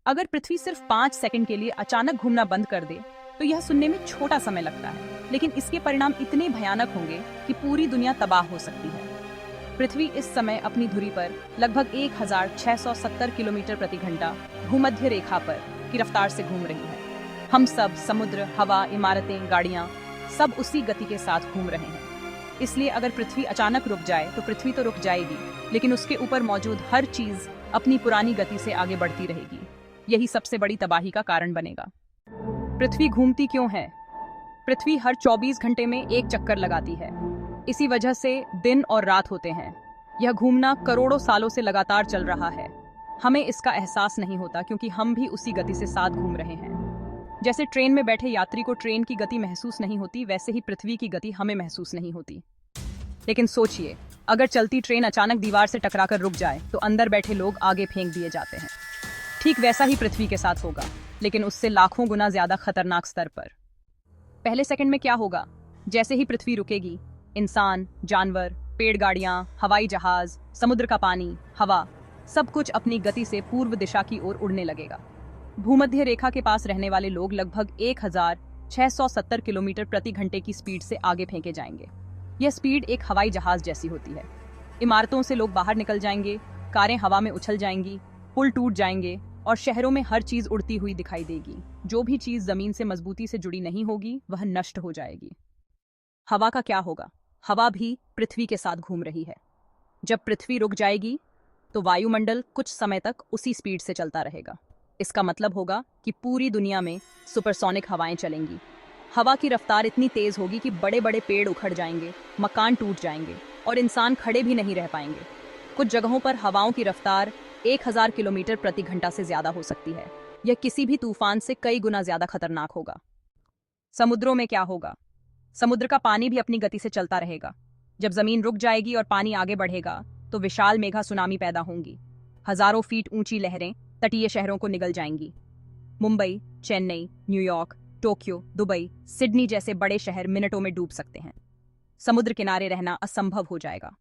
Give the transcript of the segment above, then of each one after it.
अगर पृथ्वी सिर्फ 5 सेकंड के लिए अचानक घूमना बंद कर दे तो यह सुनने में छोटा समय लगता है, लेकिन इसके परिणाम इतने भयानक होंगे कि पूरी दुनिया तबाह हो सकती है। पृथ्वी इस समय अपनी धुरी पर लगभग 1670 किलोमीटर प्रति घंटा भूमध्य रेखा पर की रफ्तार से घूम रही है। हम सब, समुद्र, हवा, इमारतें, गाड़ियां, सब उसी गति के साथ घूम रहे हैं। इसलिए अगर पृथ्वी अचानक रुक जाए तो पृथ्वी तो रुक जाएगी, लेकिन उसके ऊपर मौजूद हर चीज अपनी पुरानी गति से आगे बढ़ती रहेगी। यही सबसे बड़ी तबाही का कारण बनेगा। पृथ्वी घूमती क्यों है? पृथ्वी हर 24 घंटे में एक चक्कर लगाती है। इसी वजह से दिन और रात होते हैं। यह घूमना करोड़ों सालों से लगातार चल रहा है। हमें इसका एहसास नहीं होता क्योंकि हम भी उसी गति से साथ घूम रहे हैं। जैसे ट्रेन में बैठे यात्री को ट्रेन की गति महसूस नहीं होती, वैसे ही पृथ्वी की गति हमें महसूस नहीं होती। लेकिन सोचिए, अगर चलती ट्रेन अचानक दीवार से टकराकर रुक जाए तो अंदर बैठे लोग आगे फेंक दिए जाते हैं। ठीक वैसा ही पृथ्वी के साथ होगा, लेकिन उससे लाखों गुना ज्यादा खतरनाक स्तर पर। पहले सेकंड में क्या होगा? जैसे ही पृथ्वी रुकेगी, इंसान, जानवर, पेड़, गाड़ियां, हवाई जहाज, समुद्र का पानी, हवा, सब कुछ अपनी गति से पूर्व दिशा की ओर उड़ने लगेगा। भूमध्य रेखा के पास रहने वाले लोग लगभग 1670 किलोमीटर प्रति घंटे की स्पीड से आगे फेंके जाएंगे। यह स्पीड एक हवाई जहाज जैसी होती है। इमारतों से लोग बाहर निकल जाएंगे, कारें हवा में उछल जाएंगी, पुल टूट जाएंगे और शहरों में हर चीज उड़ती हुई दिखाई देगी। जो भी चीज जमीन से मजबूती से जुड़ी नहीं होगी वह नष्ट हो जाएगी। हवा का क्या होगा? हवा भी पृथ्वी के साथ घूम रही है। जब पृथ्वी रुक जाएगी तो वायुमंडल कुछ समय तक उसी स्पीड से चलता रहेगा। इसका मतलब होगा कि पूरी दुनिया में सुपरसोनिक हवाएं चलेंगी। हवा की रफ्तार इतनी तेज होगी कि बड़े बड़े पेड़ उखड़ जाएंगे, मकान टूट जाएंगे और इंसान खड़े भी नहीं रह पाएंगे। कुछ जगहों पर हवाओं की रफ्तार 1000 किलोमीटर प्रति घंटा से ज्यादा हो सकती है। यह किसी भी तूफान से कई गुना ज्यादा खतरनाक होगा। समुद्रों में क्या होगा? समुद्र का पानी भी अपनी गति से चलता रहेगा। जब जमीन रुक जाएगी और पानी आगे बढ़ेगा तो विशाल मेगा सुनामी पैदा होंगी। हजारों फीट ऊंची लहरें तटीय शहरों को निगल जाएंगी। Mumbai, Chennai, New York, Tokyo, Dubai, Sydney जैसे बड़े शहर मिनटों में डूब सकते हैं। समुद्र किनारे रहना असंभव हो जाएगा।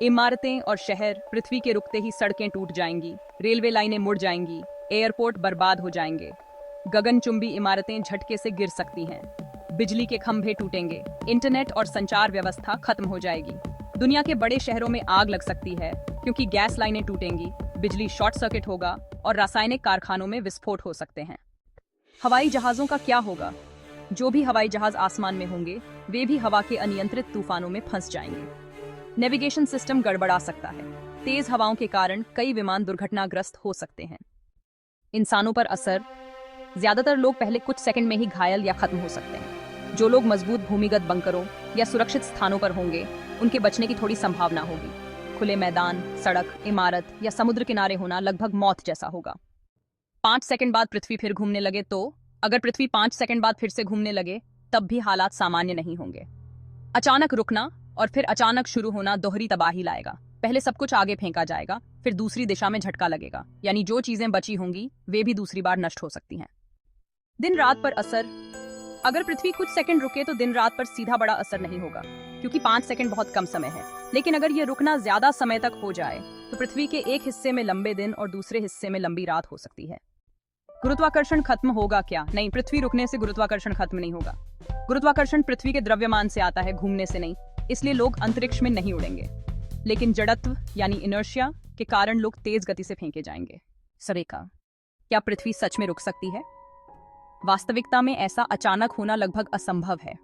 इमारतें और शहर पृथ्वी के रुकते ही सड़कें टूट जाएंगी, रेलवे लाइनें मुड़ जाएंगी, एयरपोर्ट बर्बाद हो जाएंगे। गगनचुंबी इमारतें झटके से गिर सकती हैं, बिजली के खंभे टूटेंगे, इंटरनेट और संचार व्यवस्था खत्म हो जाएगी। दुनिया के बड़े शहरों में आग लग सकती है क्योंकि गैस लाइनें टूटेंगी, बिजली शॉर्ट सर्किट होगा और रासायनिक कारखानों में विस्फोट हो सकते हैं। हवाई जहाजों का क्या होगा? जो भी हवाई जहाज आसमान में होंगे वे भी हवा के अनियंत्रित तूफानों में फंस जाएंगे। नेविगेशन सिस्टम गड़बड़ा सकता है। तेज हवाओं के कारण कई विमान दुर्घटनाग्रस्त हो सकते हैं। इंसानों पर असर, ज्यादातर लोग पहले कुछ सेकंड में ही घायल या खत्म हो सकते हैं। जो लोग मजबूत भूमिगत बंकरों या सुरक्षित स्थानों पर होंगे उनके बचने की थोड़ी संभावना होगी। खुले मैदान, सड़क, इमारत या समुद्र किनारे होना लगभग मौत जैसा होगा। 5 सेकंड बाद पृथ्वी फिर घूमने लगे तो अगर पृथ्वी 5 सेकंड बाद फिर से घूमने लगे तब भी हालात सामान्य नहीं होंगे। अचानक रुकना और फिर अचानक शुरू होना दोहरी तबाही लाएगा। पहले सब कुछ आगे फेंका जाएगा, फिर दूसरी दिशा में झटका लगेगा, यानी जो चीजें बची होंगी वे भी दूसरी बार नष्ट हो सकती हैं। दिन रात पर असर। अगर पृथ्वी कुछ सेकंड रुके तो दिन रात पर सीधा बड़ा असर नहीं होगा क्योंकि 5 सेकंड बहुत कम समय है। लेकिन अगर यह रुकना ज्यादा समय तक हो जाए तो पृथ्वी के एक हिस्से में लंबे दिन और दूसरे हिस्से में लंबी रात हो सकती है। गुरुत्वाकर्षण खत्म होगा क्या? नहीं, पृथ्वी रुकने से गुरुत्वाकर्षण खत्म नहीं होगा। गुरुत्वाकर्षण पृथ्वी के द्रव्यमान से आता है, घूमने से नहीं। इसलिए लोग अंतरिक्ष में नहीं उड़ेंगे, लेकिन जड़त्व यानी इनर्शिया के कारण लोग तेज गति से फेंके जाएंगे। सरेखा, क्या पृथ्वी सच में रुक सकती है? वास्तविकता में ऐसा अचानक होना लगभग असंभव है।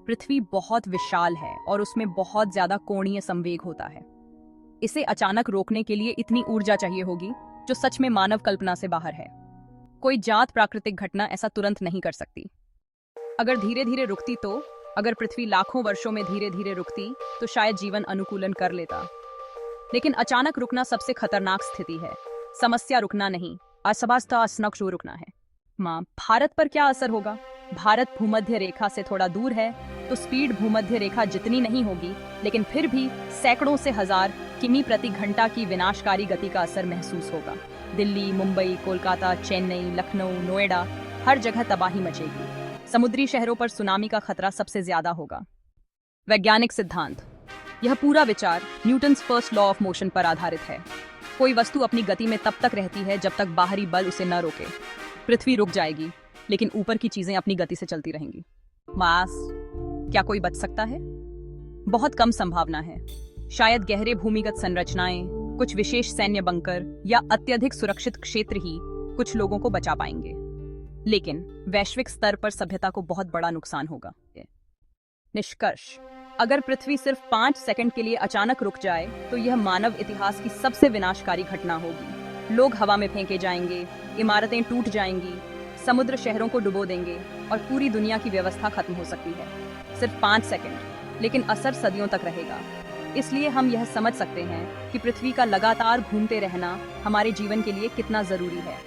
पृथ्वी बहुत विशाल है और उसमें बहुत ज्यादा कोणीय संवेग होता है। इसे अचानक रोकने के लिए इतनी ऊर्जा चाहिए होगी जो सच में मानव कल्पना से बाहर है। कोई जात प्राकृतिक घटना ऐसा तुरंत नहीं कर सकती। अगर धीरे धीरे रुकती तो अगर पृथ्वी लाखों वर्षों में धीरे धीरे रुकती तो शायद जीवन अनुकूलन कर लेता। लेकिन अचानक रुकना सबसे खतरनाक स्थिति है। समस्या रुकना नहीं, असमस्तु रुकना है। भारत पर क्या असर होगा? भारत भूमध्य रेखा से थोड़ा दूर है तो स्पीड भूमध्य रेखा जितनी नहीं होगी, लेकिन फिर भी सैकड़ों से हजार किमी प्रति घंटा की विनाशकारी गति का असर महसूस होगा। दिल्ली, मुंबई, कोलकाता, चेन्नई, लखनऊ, नोएडा, हर जगह तबाही मचेगी। समुद्री शहरों पर सुनामी का खतरा सबसे ज्यादा होगा। वैज्ञानिक सिद्धांत। यह पूरा विचार Newton's first law of motion पर आधारित है। कोई वस्तु अपनी गति में तब तक रहती है जब तक बाहरी बल उसे न रोके। पृथ्वी रुक जाएगी, लेकिन ऊपर की चीजें अपनी गति से चलती रहेंगी। मार्स, क्या कोई बच सकता है? बहुत कम संभावना है। शायद गहरे भूमिगत संरचनाएं, कुछ विशेष सैन्य बंकर या अत्यधिक सुरक्षित क्षेत्र ही कुछ लोगों को बचा पाएंगे, लेकिन वैश्विक स्तर पर सभ्यता को बहुत बड़ा नुकसान होगा। निष्कर्ष, अगर पृथ्वी सिर्फ 5 सेकंड के लिए अचानक रुक जाए तो यह मानव इतिहास की सबसे विनाशकारी घटना होगी। लोग हवा में फेंके जाएंगे, इमारतें टूट जाएंगी, समुद्र शहरों को डुबो देंगे और पूरी दुनिया की व्यवस्था खत्म हो सकती है। सिर्फ 5 सेकंड, लेकिन असर सदियों तक रहेगा। इसलिए हम यह समझ सकते हैं कि पृथ्वी का लगातार घूमते रहना हमारे जीवन के लिए कितना जरूरी है।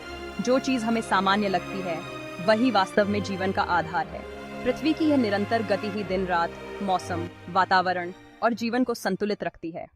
जो चीज हमें सामान्य लगती है, वही वास्तव में जीवन का आधार है। पृथ्वी की यह निरंतर गति ही दिन रात, मौसम, वातावरण और जीवन को संतुलित रखती है।